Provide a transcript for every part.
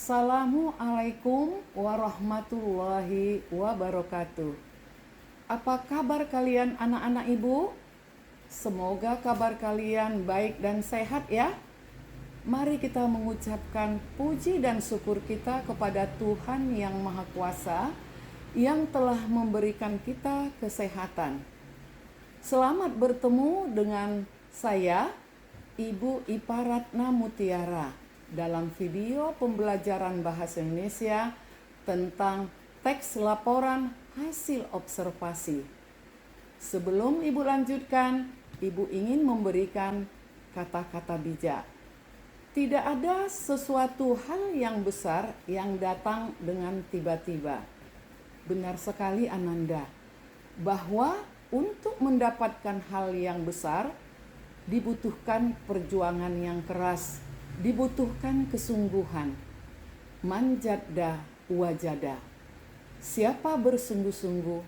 Assalamualaikum warahmatullahi wabarakatuh. Apa kabar kalian anak-anak ibu? Semoga kabar kalian baik dan sehat ya. Mari kita mengucapkan puji dan syukur kita kepada Tuhan yang Maha Kuasa yang telah memberikan kita kesehatan. Selamat bertemu dengan saya, Ibu Iparatna Mutiara, dalam video pembelajaran bahasa Indonesia tentang teks laporan hasil observasi. Sebelum Ibu lanjutkan, Ibu ingin memberikan kata-kata bijak. Tidak ada sesuatu hal yang besar yang datang dengan tiba-tiba. Benar sekali Ananda, bahwa untuk mendapatkan hal yang besar dibutuhkan perjuangan yang keras, dibutuhkan kesungguhan. Manjada wajada. Siapa bersungguh-sungguh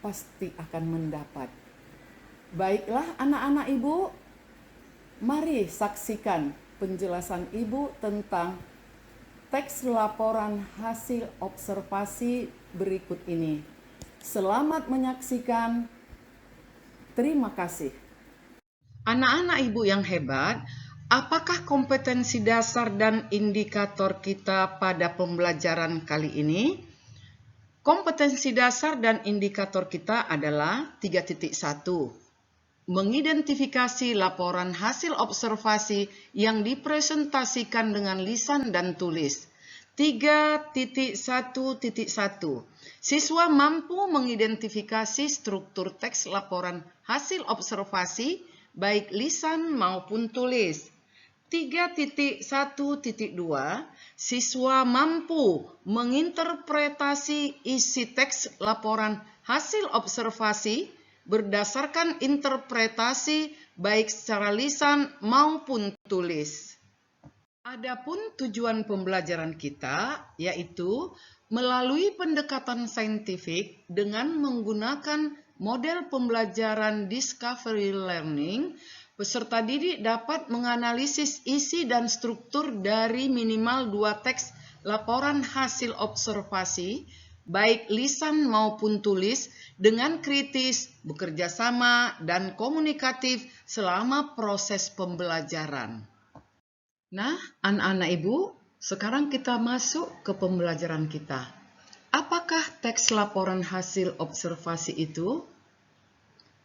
pasti akan mendapat. Baiklah anak-anak ibu, mari saksikan penjelasan ibu tentang teks laporan hasil observasi berikut ini. Selamat menyaksikan. Terima kasih. Anak-anak ibu yang hebat, apakah kompetensi dasar dan indikator kita pada pembelajaran kali ini? Kompetensi dasar dan indikator kita adalah 3.1. Mengidentifikasi laporan hasil observasi yang dipresentasikan dengan lisan dan tulis. 3.1.1. Siswa mampu mengidentifikasi struktur teks laporan hasil observasi baik lisan maupun tulis. 3.1.2. Siswa mampu menginterpretasi isi teks laporan hasil observasi berdasarkan interpretasi baik secara lisan maupun tulis. Adapun tujuan pembelajaran kita yaitu melalui pendekatan saintifik dengan menggunakan model pembelajaran discovery learning, peserta didik dapat menganalisis isi dan struktur dari minimal 2 teks laporan hasil observasi, baik lisan maupun tulis, dengan kritis, bekerja sama, dan komunikatif selama proses pembelajaran. Nah, anak-anak ibu, sekarang kita masuk ke pembelajaran kita. Apakah teks laporan hasil observasi itu?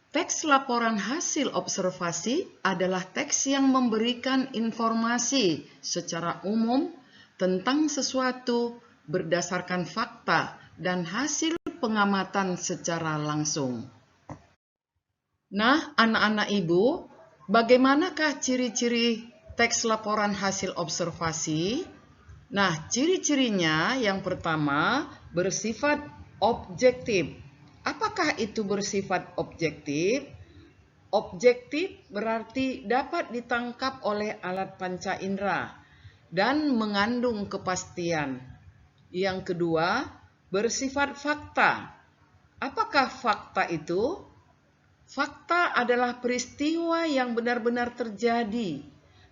Teks laporan hasil observasi adalah teks yang memberikan informasi secara umum tentang sesuatu berdasarkan fakta dan hasil pengamatan secara langsung. Nah, anak-anak ibu, bagaimanakah ciri-ciri teks laporan hasil observasi? Nah, ciri-cirinya yang pertama bersifat objektif. Apakah itu bersifat objektif? Objektif berarti dapat ditangkap oleh alat panca indera dan mengandung kepastian. Yang kedua, bersifat fakta. Apakah fakta itu? Fakta adalah peristiwa yang benar-benar terjadi.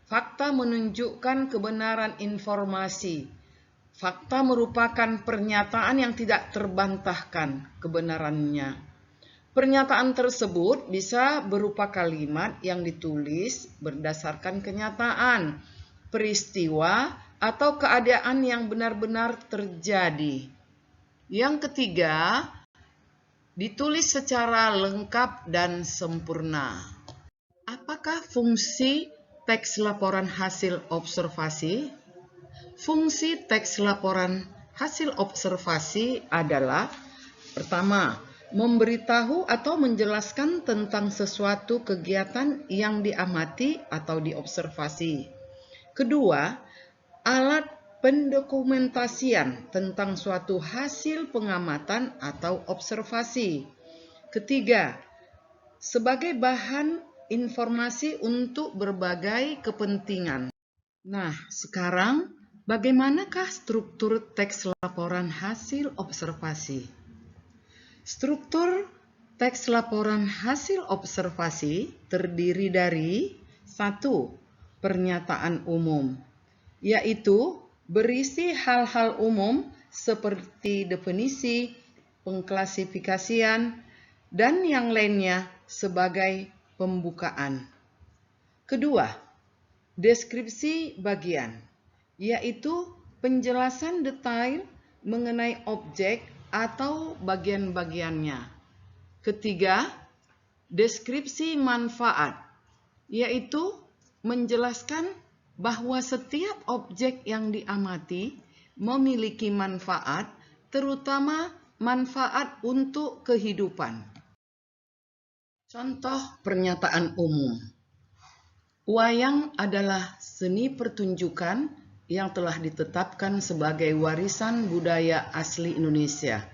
Fakta menunjukkan kebenaran informasi. Fakta merupakan pernyataan yang tidak terbantahkan kebenarannya. Pernyataan tersebut bisa berupa kalimat yang ditulis berdasarkan kenyataan, peristiwa, atau keadaan yang benar-benar terjadi. Yang ketiga, ditulis secara lengkap dan sempurna. Apakah fungsi teks laporan hasil observasi? Fungsi teks laporan hasil observasi adalah pertama, memberitahu atau menjelaskan tentang sesuatu kegiatan yang diamati atau diobservasi. Kedua, alat pendokumentasian tentang suatu hasil pengamatan atau observasi. Ketiga, sebagai bahan informasi untuk berbagai kepentingan. Nah, sekarang bagaimanakah struktur teks laporan hasil observasi? Struktur teks laporan hasil observasi terdiri dari 1. Pernyataan umum, yaitu berisi hal-hal umum seperti definisi, pengklasifikasian, dan yang lainnya sebagai pembukaan. Kedua, deskripsi bagian, yaitu penjelasan detail mengenai objek atau bagian-bagiannya. Ketiga, deskripsi manfaat, yaitu menjelaskan bahwa setiap objek yang diamati memiliki manfaat, terutama manfaat untuk kehidupan. Contoh pernyataan umum. Wayang adalah seni pertunjukan yang telah ditetapkan sebagai warisan budaya asli Indonesia.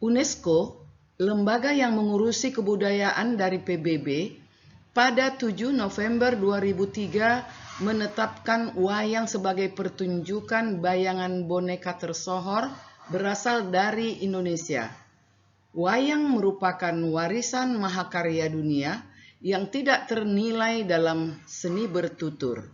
UNESCO, lembaga yang mengurusi kebudayaan dari PBB, pada 7 November 2003 menetapkan wayang sebagai pertunjukan bayangan boneka tersohor berasal dari Indonesia. Wayang merupakan warisan mahakarya dunia yang tidak ternilai dalam seni bertutur.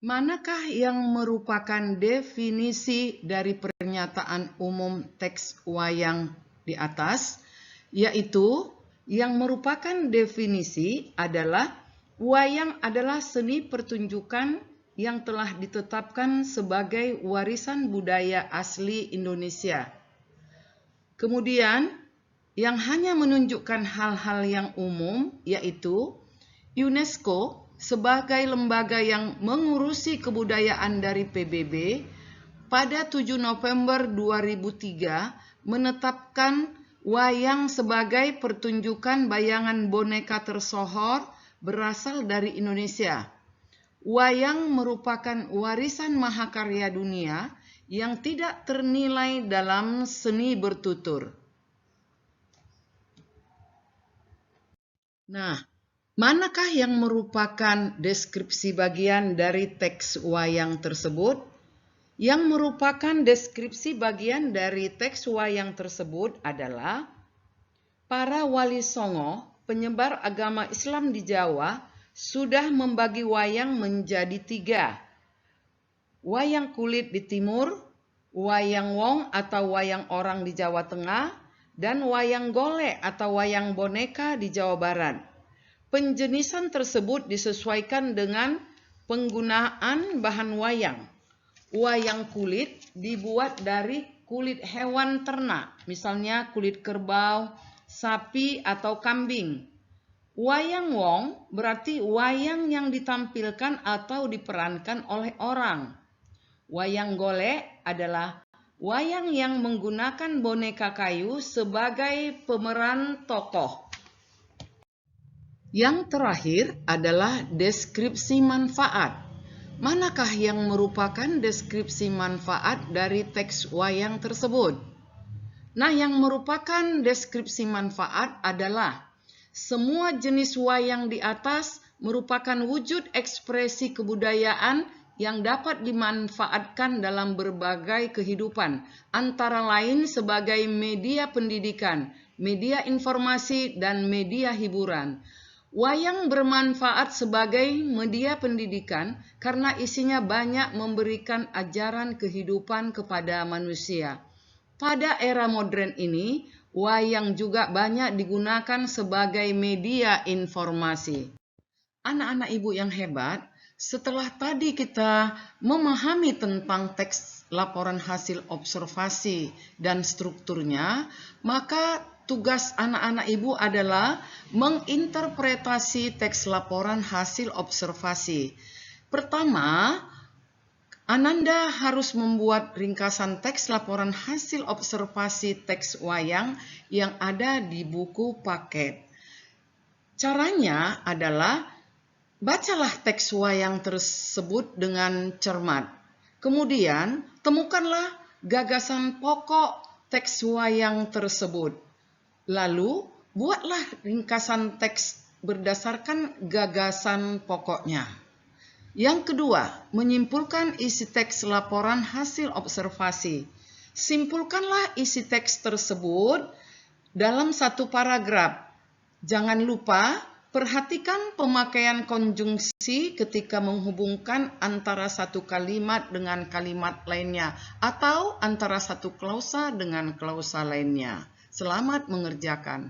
Manakah yang merupakan definisi dari pernyataan umum teks wayang di atas? Yaitu, yang merupakan definisi adalah wayang adalah seni pertunjukan yang telah ditetapkan sebagai warisan budaya asli Indonesia. Kemudian, yang hanya menunjukkan hal-hal yang umum, yaitu UNESCO sebagai lembaga yang mengurusi kebudayaan dari PBB, pada 7 November 2003 menetapkan wayang sebagai pertunjukan bayangan boneka tersohor berasal dari Indonesia. Wayang merupakan warisan mahakarya dunia yang tidak ternilai dalam seni bertutur. Nah, manakah yang merupakan deskripsi bagian dari teks wayang tersebut? Yang merupakan deskripsi bagian dari teks wayang tersebut adalah para wali songo, penyebar agama Islam di Jawa, sudah membagi wayang menjadi 3. Wayang kulit di timur, wayang wong atau wayang orang di Jawa Tengah, dan wayang golek atau wayang boneka di Jawa Barat. Penjenisan tersebut disesuaikan dengan penggunaan bahan wayang. Wayang kulit dibuat dari kulit hewan ternak, misalnya kulit kerbau, sapi, atau kambing. Wayang wong berarti wayang yang ditampilkan atau diperankan oleh orang. Wayang golek adalah wayang yang menggunakan boneka kayu sebagai pemeran tokoh. Yang terakhir adalah deskripsi manfaat. Manakah yang merupakan deskripsi manfaat dari teks wayang tersebut? Nah, yang merupakan deskripsi manfaat adalah semua jenis wayang di atas merupakan wujud ekspresi kebudayaan yang dapat dimanfaatkan dalam berbagai kehidupan, antara lain sebagai media pendidikan, media informasi, dan media hiburan. Wayang bermanfaat sebagai media pendidikan karena isinya banyak memberikan ajaran kehidupan kepada manusia. Pada era modern ini, wayang juga banyak digunakan sebagai media informasi. Anak-anak ibu yang hebat, setelah tadi kita memahami tentang teks laporan hasil observasi dan strukturnya, maka tugas anak-anak ibu adalah menginterpretasi teks laporan hasil observasi. Pertama, Ananda harus membuat ringkasan teks laporan hasil observasi teks wayang yang ada di buku paket. Caranya adalah bacalah teks wayang tersebut dengan cermat. Kemudian, temukanlah gagasan pokok teks wayang tersebut. Lalu, buatlah ringkasan teks berdasarkan gagasan pokoknya. Yang kedua, menyimpulkan isi teks laporan hasil observasi. Simpulkanlah isi teks tersebut dalam satu paragraf. Jangan lupa Perhatikan pemakaian konjungsi ketika menghubungkan antara satu kalimat dengan kalimat lainnya atau antara satu klausa dengan klausa lainnya. Selamat mengerjakan.